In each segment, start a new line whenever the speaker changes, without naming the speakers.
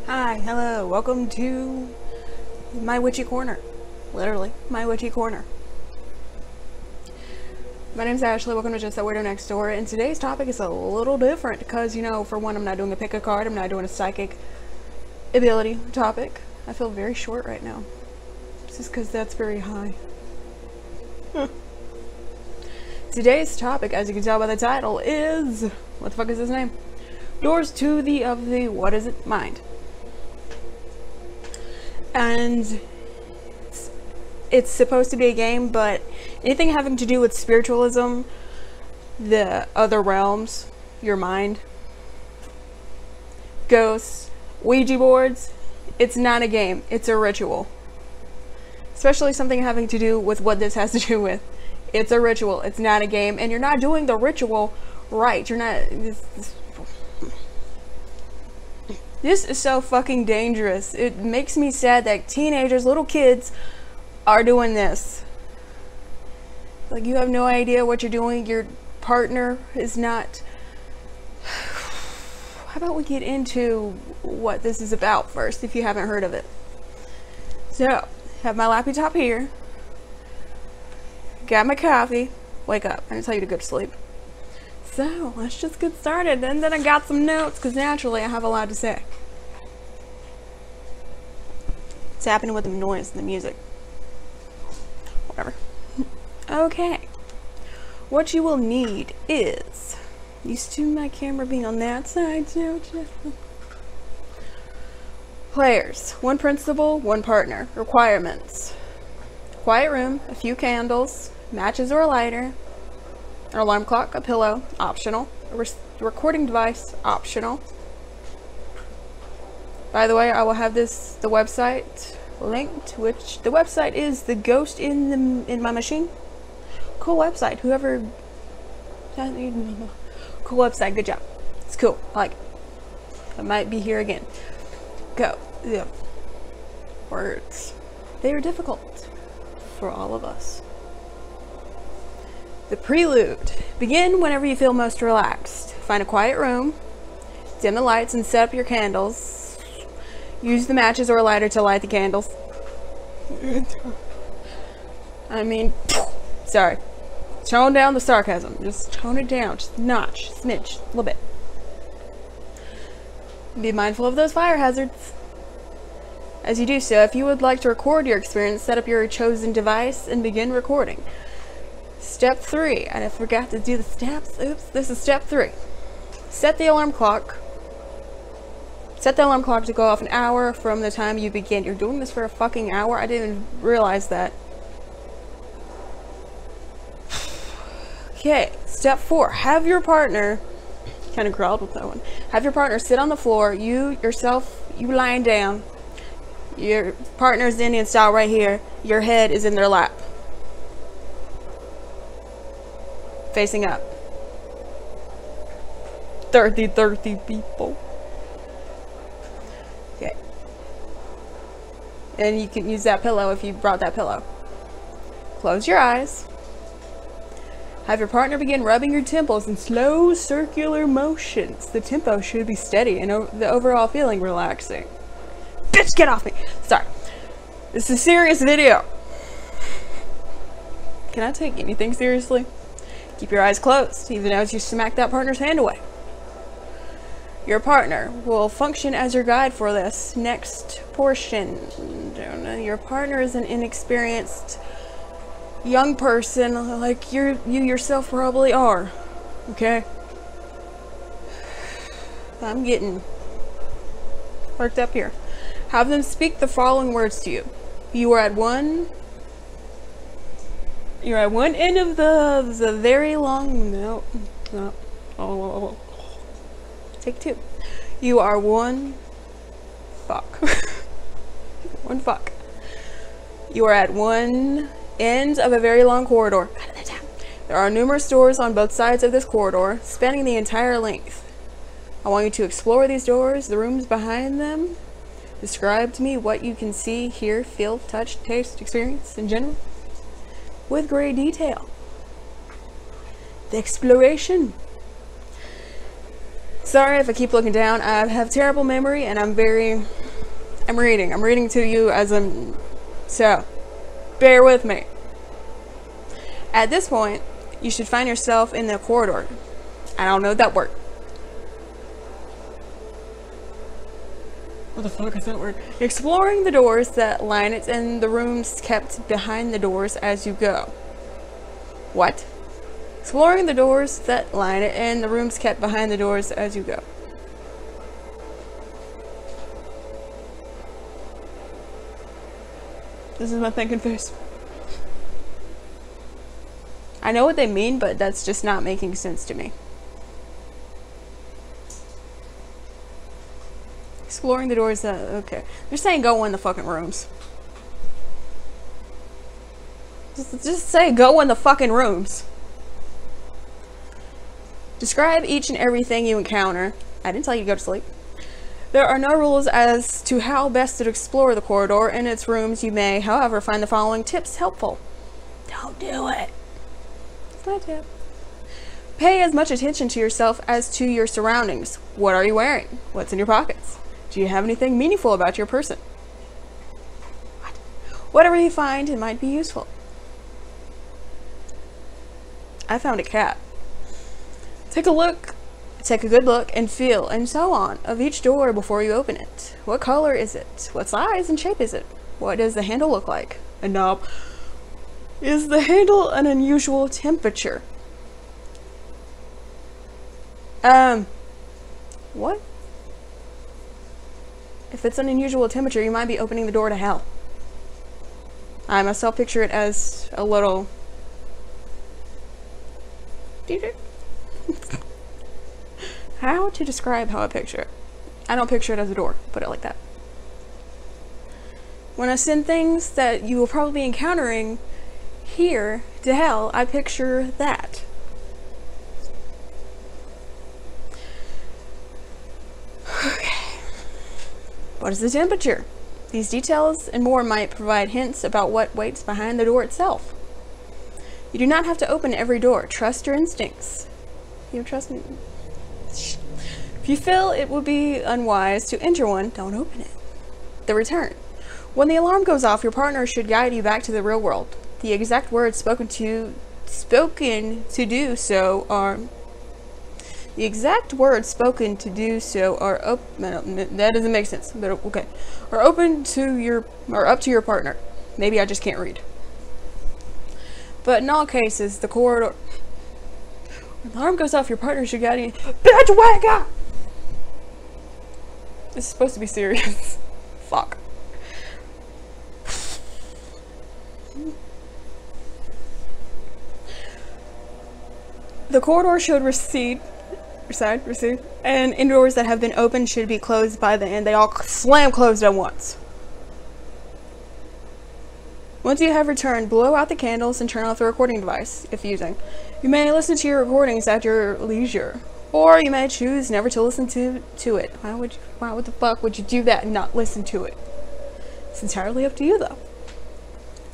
Hi, hello, welcome to my witchy corner. Literally, my witchy corner. My name's Ashley, welcome to JustThatWeirdoNextDoor, and today's topic is a little different because, you know, for one, I'm not doing a pick a card, I'm not doing a psychic ability topic. I feel very short right now. Just because that's very high. Today's topic, as you can tell by the title, is... what the fuck is his name? Doors to the what is it? Mind. And it's supposed to be a game, but anything having to do with spiritualism, the other realms, your mind, ghosts, Ouija boards, it's not a game, it's a ritual. Especially something having to do with what this has to do with. It's a ritual, it's not a game, and you're not doing the ritual right. You're not... This is so fucking dangerous. It makes me sad that teenagers, little kids, are doing this. Like, you have no idea what you're doing. Your partner is not... How about we get into what this is about first, if you haven't heard of it. So, have my lappy top here. Got my coffee. Wake up. I'm gonna tell you to go to sleep. So, let's just get started. And then I got some notes, because naturally I have a lot to say. What's happening with the noise and the music? Whatever. Okay. What you will need is... Used to my camera being on that side, so... Players. 1 principal, 1 partner. Requirements. Quiet room, a few candles, matches or a lighter, an alarm clock, a pillow, optional. A recording device, optional. By the way, I will have the website linked, which the website is The Ghost in My Machine. Cool website. Whoever... Cool website. Good job. It's cool. I like it. I might be here again. Go. Yeah. Words. They are difficult for all of us. The prelude. Begin whenever you feel most relaxed. Find a quiet room, dim the lights and set up your candles. Use the matches or a lighter to light the candles. I mean, sorry. Tone down the sarcasm. Just tone it down. Just a notch, smidge, a little bit. Be mindful of those fire hazards. As you do so, if you would like to record your experience, set up your chosen device and begin recording. Step 3, and I forgot to do the steps. Oops, this is step 3. Set the alarm clock. Set the alarm clock to go off an hour from the time you begin. You're doing this for a fucking hour? I didn't even realize that. Okay, step 4. Have your partner... Kind of growled with that one. Have your partner sit on the floor. You lying down. Your partner's Indian style right here. Your head is in their lap. Facing up. 30 people. Okay. And you can use that pillow if you brought that pillow. Close your eyes. Have your partner begin rubbing your temples in slow circular motions. The tempo should be steady and the overall feeling relaxing. Bitch, get off me! Sorry. This is a serious video. Can I take anything seriously? Keep your eyes closed, even as you smack that partner's hand away. Your partner will function as your guide for this next portion. Your partner is an inexperienced young person, like you yourself probably are. Okay? I'm getting worked up here. Have them speak the following words to you. You're at one end of the very long... No. Oh. Take 2. You are one... Fuck. One fuck. You are at one end of a very long corridor. There are numerous doors on both sides of this corridor, spanning the entire length. I want you to explore these doors, the rooms behind them. Describe to me what you can see, hear, feel, touch, taste, experience in general, with great detail. The exploration. Sorry if I keep looking down. I have terrible memory and I'm reading to you as so bear with me. At this point, you should find yourself in the corridor. I don't know that word. What the fuck is that word? Exploring the doors that line it and the rooms kept behind the doors as you go. What? Exploring the doors that line it and the rooms kept behind the doors as you go. This is my thinking face. I know what they mean, but that's just not making sense to me. Exploring the doors that... Okay. They're saying go in the fucking rooms. Just say go in the fucking rooms. Describe each and everything you encounter. I didn't tell you to go to sleep. There are no rules as to how best to explore the corridor and its rooms. You may, however, find the following tips helpful. Don't do it. It's not a tip. Pay as much attention to yourself as to your surroundings. What are you wearing? What's in your pockets? Do you have anything meaningful about your person? What? Whatever you find, it might be useful. I found a cat. Take a good look and feel and so on of each door before you open it. What color is it? What size and shape is it? What does the handle look like? A knob. Is the handle an unusual temperature? What? If it's an unusual temperature, you might be opening the door to hell. I myself picture it as a little... How to describe how I picture it? I don't picture it as a door, put it like that. When I send things that you will probably be encountering here to hell, I picture that. Okay. What is the temperature? These details and more might provide hints about what waits behind the door itself. You do not have to open every door. Trust your instincts. You trust me? If you feel it would be unwise to enter one, don't open it. The return. When the alarm goes off, your partner should guide you back to the real world. The exact words spoken to do so are... The exact words spoken to do so are that doesn't make sense, but okay. Are open to your, or up to your partner. Maybe I just can't read. But in all cases, the corridor... When the alarm goes off, your partner should guide you. Bitch, wake up! This is supposed to be serious. Fuck. The corridor should recede, and indoors that have been opened should be closed by the end. They all slam closed at once. Once you have returned, blow out the candles and turn off the recording device, if using. You may listen to your recordings at your leisure, or you may choose never to listen to it. What the fuck would you do that and not listen to it? It's entirely up to you, though.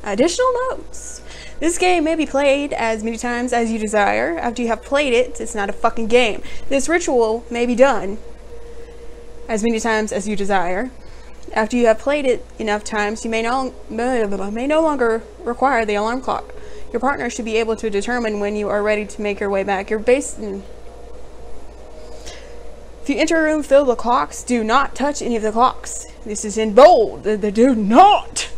Additional notes. This game may be played as many times as you desire. After you have played it, it's not a fucking game. This ritual may be done as many times as you desire. After you have played it enough times, you may no longer require the alarm clock. Your partner should be able to determine when you are ready to make your way back. If you enter a room filled with clocks, do not touch any of the clocks. This is in bold. The do not.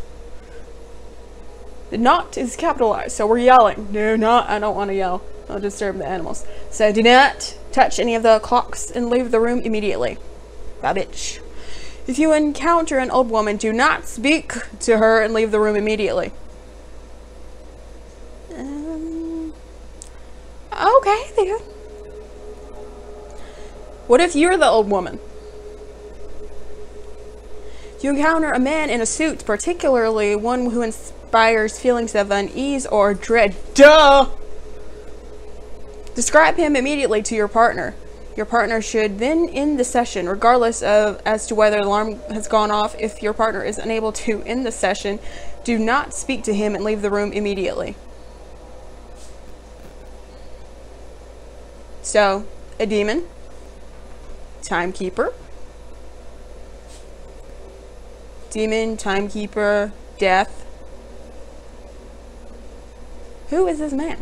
The not is capitalized, so we're yelling. Do not. I don't want to yell. I'll disturb the animals. So do not touch any of the clocks and leave the room immediately. Bye, bitch. If you encounter an old woman, do not speak to her and leave the room immediately. Okay, then. What if you're the old woman? You encounter a man in a suit, particularly one who inspires feelings of unease or dread. Duh! Describe him immediately to your partner. Your partner should then end the session, regardless of as to whether the alarm has gone off. If your partner is unable to end the session, do not speak to him and leave the room immediately. So, a demon. Timekeeper. Demon, Timekeeper, Death. Who is this man?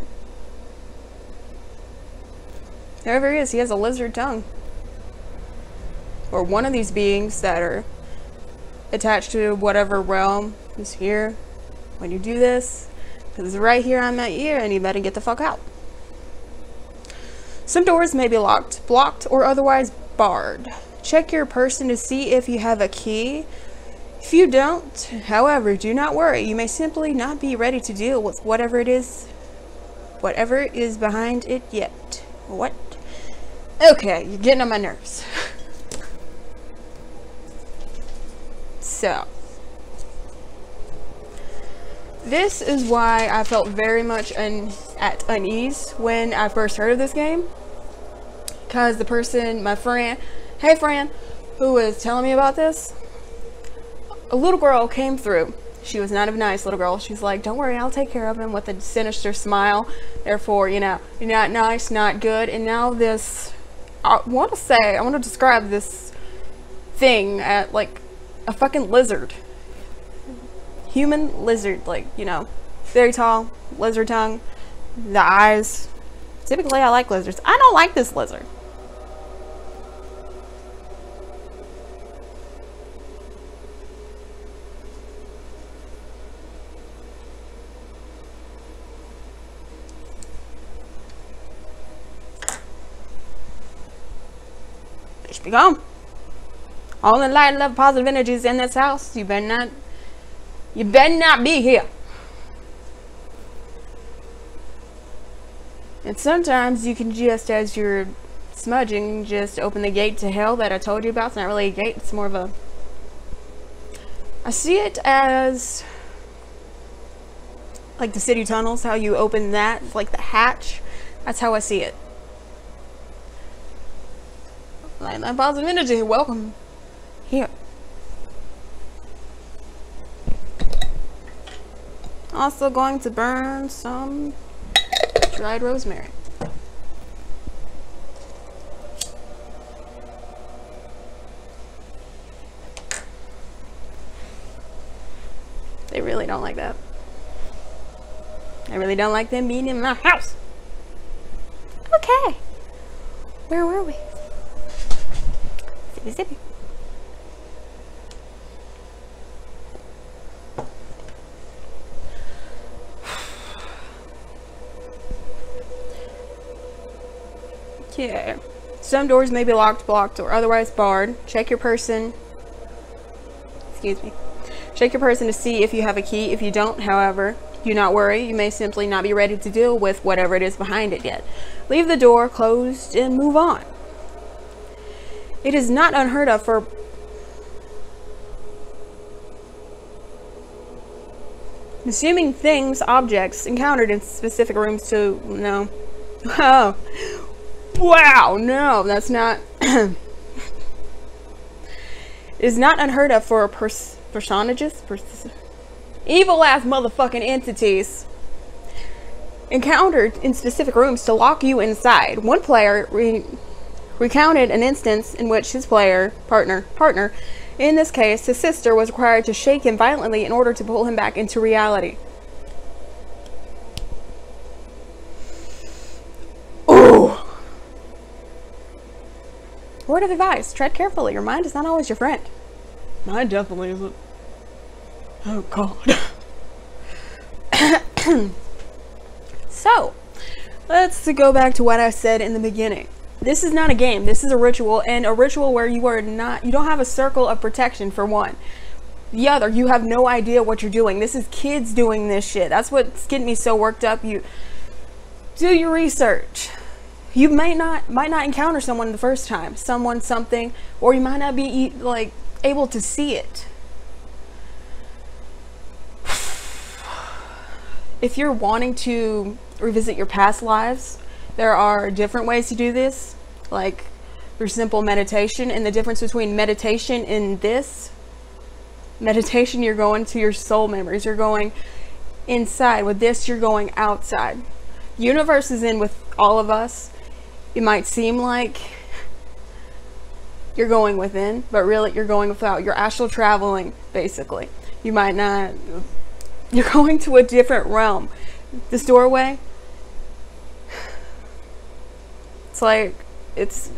Whoever he is, he has a lizard tongue. Or one of these beings that are attached to whatever realm is here. When you do this, because it's right here on my ear, and you better get the fuck out. Some doors may be locked, blocked, or otherwise barred. Check your person to see if you have a key. If you don't, however, do not worry. You may simply not be ready to deal with whatever is behind it yet. What? Okay, you're getting on my nerves. So, this is why I felt very much at unease when I first heard of this game. Because the person, my friend, hey friend, who was telling me about this, a little girl came through. She was not a nice little girl. She's like, don't worry, I'll take care of him, with a sinister smile. Therefore, you know, you're not nice, not good. And now this, I want to describe this thing at like a fucking lizard. Human lizard, like, you know, very tall, lizard tongue, the eyes. Typically, I like lizards. I don't like this lizard. Bitch, be gone. All the light, love, positive energies in this house. You better not be here. And sometimes you can just, as you're smudging, just open the gate to hell that I told you about. It's not really a gate, it's more of a... I see it as like the city tunnels, how you open that, like the hatch. That's how I see it. Light, love, positive energy, welcome here. Also going to burn some dried rosemary. They really don't like that. I really don't like them being in my house. Okay. Where were we? Zippy zippy. Yeah. Some doors may be locked, blocked, or otherwise barred. Check your person. Excuse me. Check your person to see if you have a key. If you don't, however, do not worry. You may simply not be ready to deal with whatever it is behind it yet. Leave the door closed and move on. It is not unheard of for assuming things, objects encountered in specific rooms to... No. Oh. Wow, no, that's not... It is not unheard of for personages, evil-ass motherfucking entities encountered in specific rooms to lock you inside. One player recounted an instance in which his partner, in this case his sister, was required to shake him violently in order to pull him back into reality. Ooh. Word of advice, tread carefully. Your mind is not always your friend. Mine definitely isn't. Oh God. So, let's go back to what I said in the beginning. This is not a game. This is a ritual, and a ritual where you don't have a circle of protection, for one. The other, you have no idea what you're doing. This is kids doing this shit. That's what's getting me so worked up. You do your research. You might not encounter someone the first time, something, or you might not be like able to see it. If you're wanting to revisit your past lives, there are different ways to do this, like through simple meditation. And the difference between meditation and this, meditation, you're going to your soul memories, you're going inside. With this, you're going outside. Universe is in with all of us. It might seem like you're going within, but really you're going without. You're astral traveling, basically. You might not, you're going to a different realm. This doorway, it's like, it's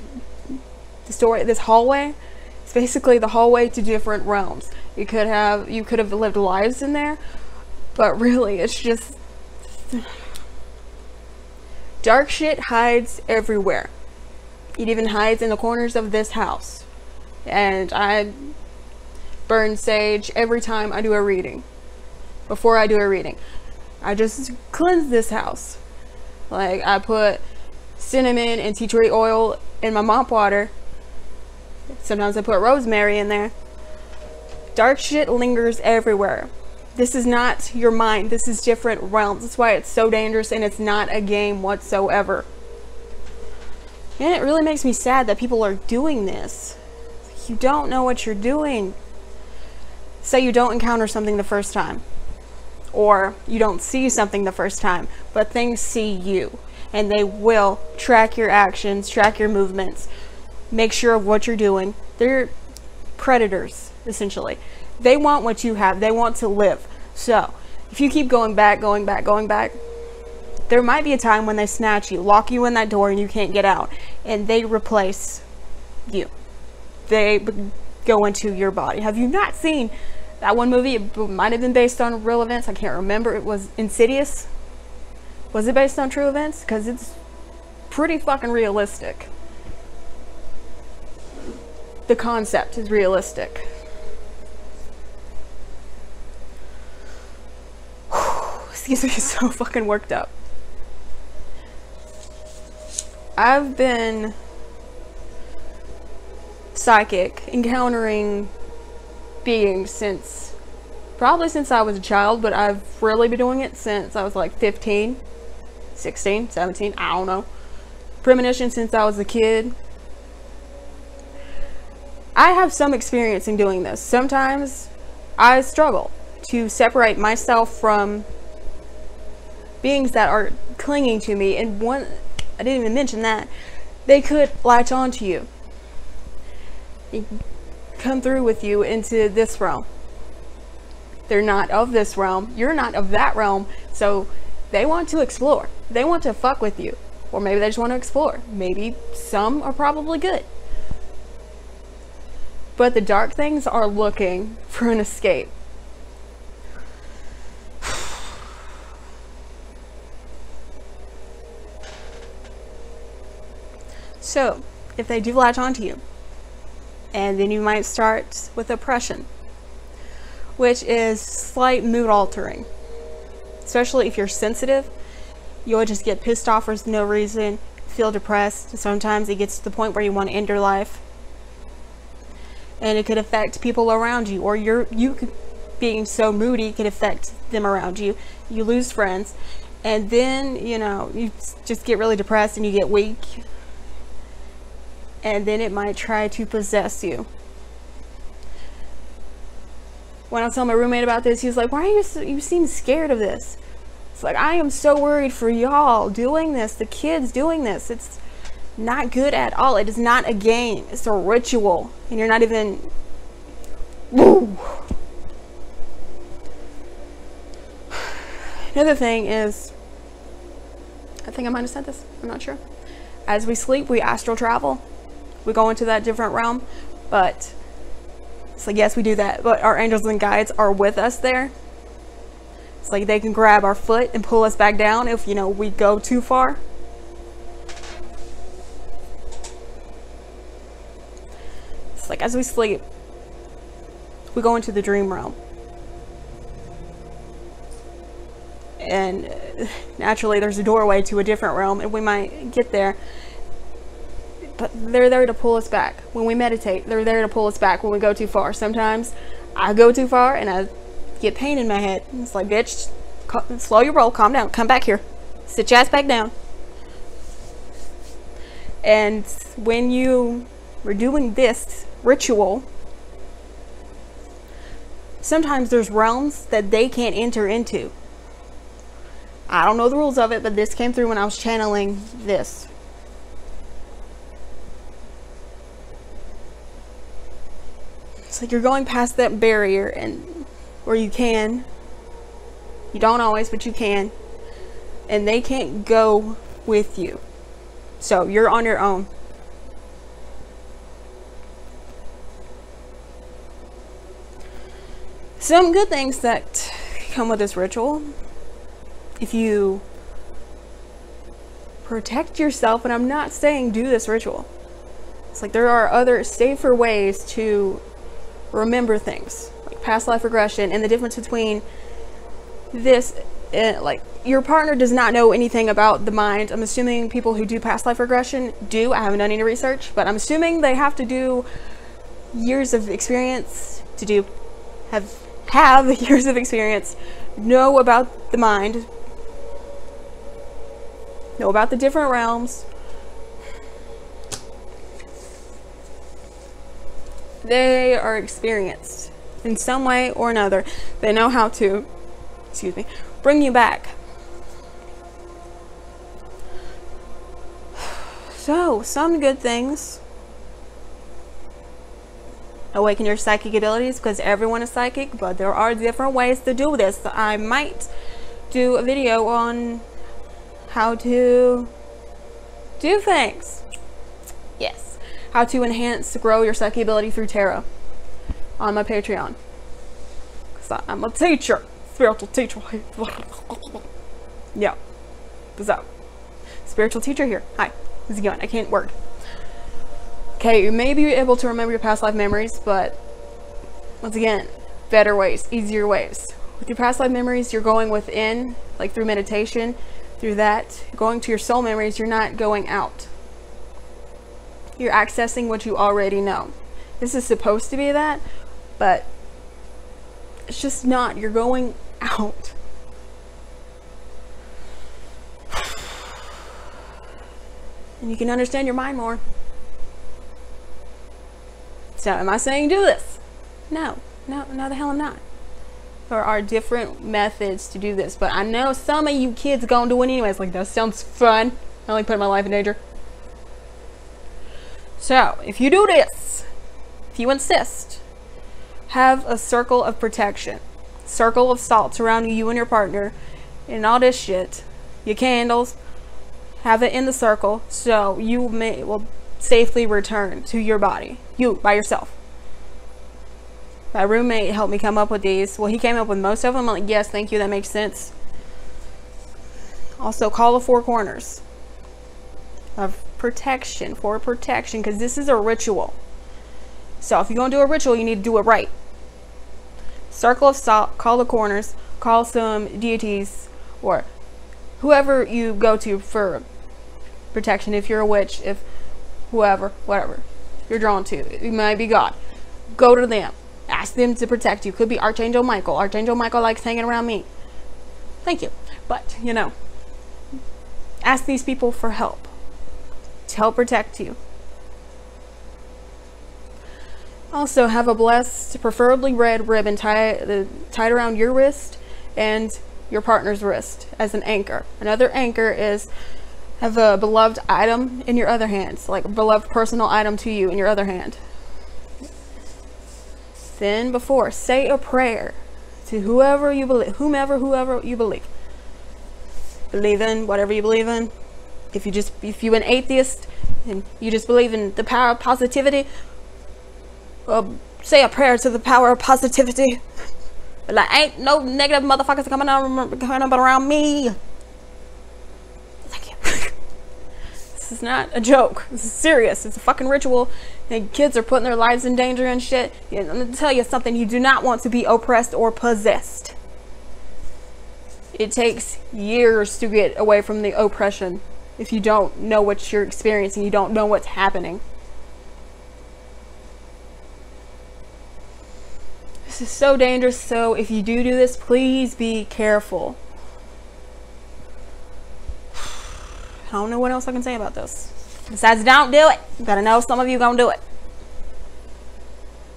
this door, this hallway, it's basically the hallway to different realms. You could have lived lives in there, but really it's just dark shit hides everywhere. It even hides in the corners of this house. And I burn sage every time I do a reading. Before I do a reading, I just cleanse this house. Like, I put cinnamon and tea tree oil in my mop water. Sometimes I put rosemary in there. Dark shit lingers everywhere. This is not your mind. This is different realms. That's why it's so dangerous, and it's not a game whatsoever. And it really makes me sad that people are doing this. You don't know what you're doing. Say you don't encounter something the first time, or you don't see something the first time, but things see you, and they will track your actions, track your movements, make sure of what you're doing. They're predators, essentially. They want what you have. They want to live. So if you keep going back, there might be a time when they snatch you, lock you in that door, and you can't get out, and they replace you. They go into your body. Have you not seen that one movie? It might have been based on real events. I can't remember. It was Insidious. Was it based on true events? Because it's pretty fucking realistic. The concept is realistic. Excuse me, so fucking worked up. I've been psychic, encountering beings probably since I was a child, but I've really been doing it since I was like 15, 16, 17, I don't know. Premonition since I was a kid. I have some experience in doing this. Sometimes I struggle to separate myself from beings that are clinging to me, and one, I didn't even mention that, they could latch on to you, come through with you into this realm. They're not of this realm, you're not of that realm, so they want to explore. They want to fuck with you, or maybe they just want to explore. Maybe some are probably good, but the dark things are looking for an escape. So, if they do latch onto you, and then you might start with oppression, which is slight mood altering. Especially if you're sensitive, you'll just get pissed off for no reason, feel depressed. Sometimes it gets to the point where you want to end your life. And it could affect people around you, or you being so moody could affect them around you. You lose friends, and then, you know, you just get really depressed and you get weak. And then it might try to possess you. When I was telling my roommate about this, he was like, why are you seem scared of this? It's like, I am so worried for y'all doing this, the kids doing this. It's not good at all. It is not a game. It's a ritual. And you're not even... Woo. Another thing is, I think I might have said this, I'm not sure. As we sleep, we astral travel. We go into that different realm, but it's like, yes, we do that, but our angels and guides are with us there. It's like they can grab our foot and pull us back down if, you know, we go too far. It's like, as we sleep, we go into the dream realm. And naturally there's a doorway to a different realm, and we might get there. But they're there to pull us back. When we meditate, they're there to pull us back when we go too far. Sometimes I go too far and I get pain in my head. It's like, bitch, slow your roll, calm down, come back here. Sit your ass back down. And when you were doing this ritual, sometimes there's realms that they can't enter into. I don't know the rules of it, but this came through when I was channeling this. It's like you're going past that barrier, and or you can. You don't always, but you can. And they can't go with you. So you're on your own. Some good things that come with this ritual. If you protect yourself, and I'm not saying do this ritual. It's like there are other safer ways to remember things, like past life regression, and the difference between this, like your partner does not know anything about the mind. I'm assuming people who do past life regression do. I haven't done any research, but I'm assuming they have to do years of experience to do, have years of experience, know about the mind, know about the different realms. They are experienced in some way or another. They know how to, excuse me, bring you back. So, some good things. Awaken your psychic abilities, because everyone is psychic, but there are different ways to do this. I might do a video on how to do things. Yes. How to enhance, grow your psychic ability through tarot on my Patreon. Because I'm a teacher. Spiritual teacher. Yeah. What's up? Spiritual teacher here. Hi. How's it going? I can't work. Okay, you may be able to remember your past life memories, but once again, better ways, easier ways. With your past life memories, you're going within, like through meditation, through that. Going to your soul memories, you're not going out. You're accessing what you already know. This is supposed to be that, but it's just not. You're going out. And you can understand your mind more. So, am I saying do this? No, the hell I'm not. There are different methods to do this, but I know some of you kids gonna do it anyways. Like, that sounds fun. I like putting my life in danger. So, if you do this, if you insist, have a circle of protection. Circle of salt surrounding you and your partner and all this shit. Your candles. Have it in the circle so you will safely return to your body. You, by yourself. My roommate helped me come up with these. Well, he came up with most of them. I'm like, yes, thank you, that makes sense. Also, call the four corners of protection, for protection, because this is a ritual. So if you're going to do a ritual, you need to do it right. Circle of salt, call the corners, call some deities, or whoever you go to for protection. If you're a witch, if whoever, whatever you're drawn to, it might be God. Go to them. Ask them to protect you. Could be Archangel Michael. Archangel Michael likes hanging around me. Thank you. But, you know, ask these people for help. To help protect you. Also, have a blessed, preferably red ribbon tied around your wrist and your partner's wrist as an anchor. Another anchor is have a beloved item in your other hand, like a beloved personal item to you in your other hand. Then before, say a prayer to whoever you believe, whoever you believe. Believe in whatever you believe in. If you're an atheist and you just believe in the power of positivity, say a prayer to the power of positivity. Like, ain't no negative motherfuckers coming up around me. Thank you. This is not a joke. This is serious. It's a fucking ritual. And kids are putting their lives in danger and shit. And I'm gonna tell you something. You do not want to be oppressed or possessed. It takes years to get away from the oppression if you don't know what you're experiencing. You don't know what's happening. This is so dangerous, so if you do this, please be careful. I don't know what else I can say about this. Besides, don't do it. You gotta know some of you gonna do it.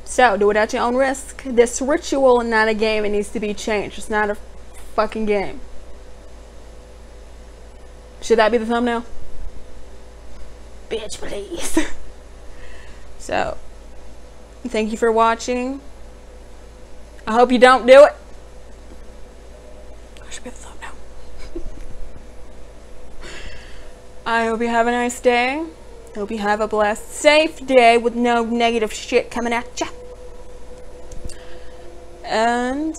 So, do it at your own risk. This ritual is not a game. It needs to be changed. It's not a fucking game. Should that be the thumbnail? Bitch, please. So, Thank you for watching. I hope you don't do it. I should be the thumbnail. I hope you have a nice day. Hope you have a blessed, safe day with no negative shit coming at ya. And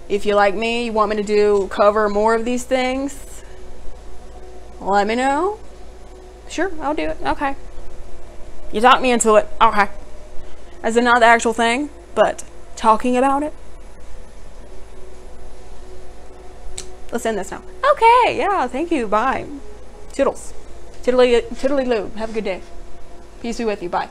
if you like me, you want me to cover more of these things, let me know. Sure, I'll do it. Okay. You talked me into it. Okay. As in not the actual thing, but talking about it. Let's end this now. Okay, yeah, thank you. Bye. Toodles. Tiddly loo. Have a good day. Peace be with you. Bye.